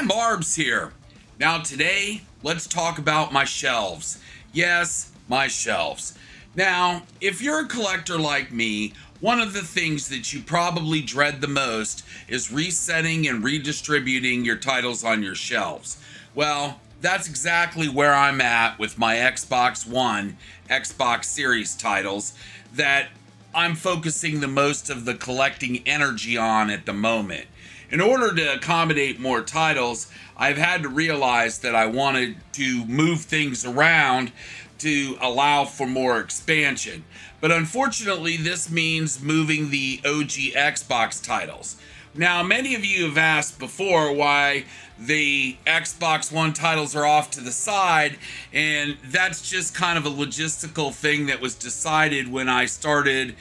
Hi, Marbs here. Now today, let's talk about my shelves. Yes, my shelves. Now, if you're a collector like me, one of the things that you probably dread the most is resetting and redistributing your titles on your shelves. Well, that's exactly where I'm at with my Xbox One, Xbox Series titles that I'm focusing the most of the collecting energy on at the moment. In order to accommodate more titles, I've had to realize that I wanted to move things around to allow for more expansion. But unfortunately, this means moving the OG Xbox titles. Now, many of you have asked before why the Xbox One titles are off to the side, and that's just kind of a logistical thing that was decided when I started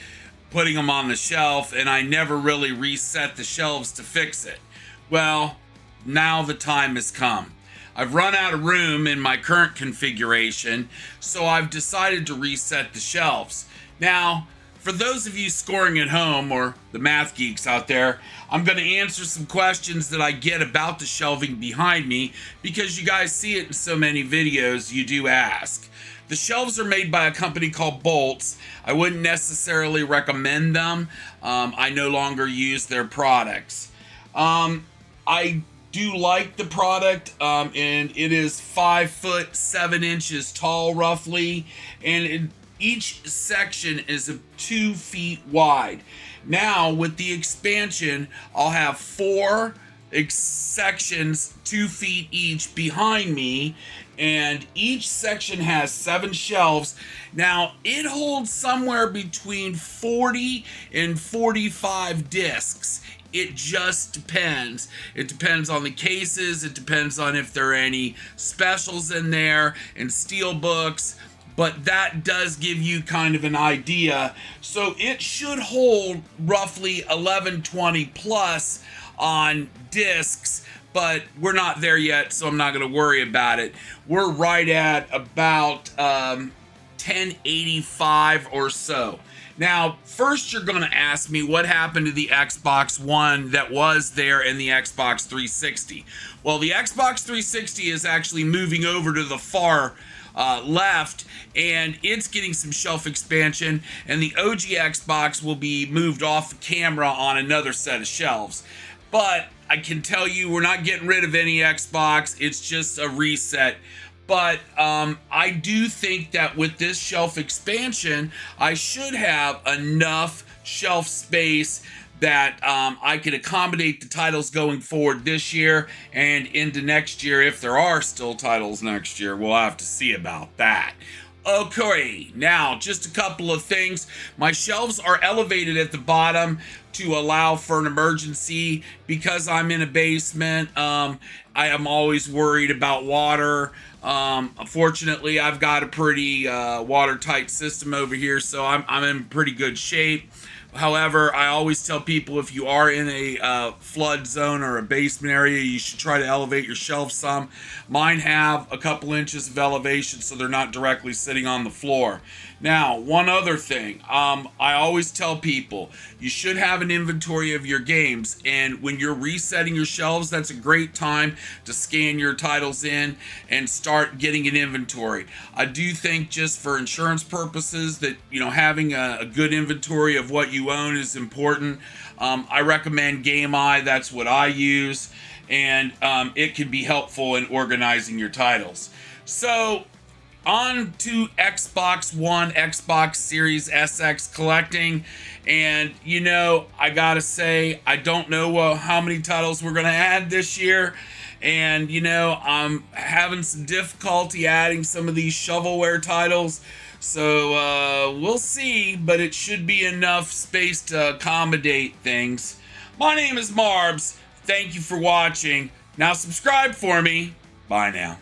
putting them on the shelf, and I never really reset the shelves to fix it. Well, now the time has come. I've run out of room in my current configuration, so I've decided to reset the shelves. Now, for those of you scoring at home, or the math geeks out there, I'm going to answer some questions that I get about the shelving behind me, because you guys see it in so many videos, you do ask. The shelves are made by a company called Bolts. I wouldn't necessarily recommend them. I no longer use their products. I do like the product, and it is 5 foot 7 inches tall roughly, and each section is 2 feet wide. Now with the expansion, I'll have 4 sections 2 feet each behind me, and each section has 7 shelves. Now it holds somewhere between 40 and 45 discs. It just depends. It depends on the cases. It depends on if there are any specials in there and steel books, but that does give you kind of an idea. So it should hold roughly 1120 plus on discs, but we're not there yet, so I'm not going to worry about it. We're right at about 1085 or so. Now, first you're going to ask me what happened to the Xbox One that was there in the Xbox 360. Well, the Xbox 360 is actually moving over to the far left, and it's getting some shelf expansion, and the OG Xbox will be moved off the camera on another set of shelves. But I can tell you, we're not getting rid of any Xbox. It's just a reset. But I do think that with this shelf expansion, I should have enough shelf space that I could accommodate the titles going forward this year and into next year. If there are still titles next year, we'll have to see about that. Okay, now just a couple of things. My shelves are elevated at the bottom to allow for an emergency. Because I'm in a basement, I am always worried about water. Fortunately, I've got a pretty watertight system over here, so I'm in pretty good shape. However, I always tell people, if you are in a flood zone or a basement area, you should try to elevate your shelves some. Mine have a couple inches of elevation, so they're not directly sitting on the floor. Now, one other thing, I always tell people, you should have an inventory of your games, and when you're resetting your shelves, that's a great time to scan your titles in and start getting an inventory. I do think, just for insurance purposes, that having a good inventory of what you own is important. I recommend Game Eye. That's what I use, and it can be helpful in organizing your titles. So on to Xbox One, Xbox Series SX collecting, and I gotta say, I don't know how many titles we're gonna add this year, and I'm having some difficulty adding some of these shovelware titles. So we'll see, but it should be enough space to accommodate things. My name is Marbs. Thank you for watching. Now subscribe for me. Bye now.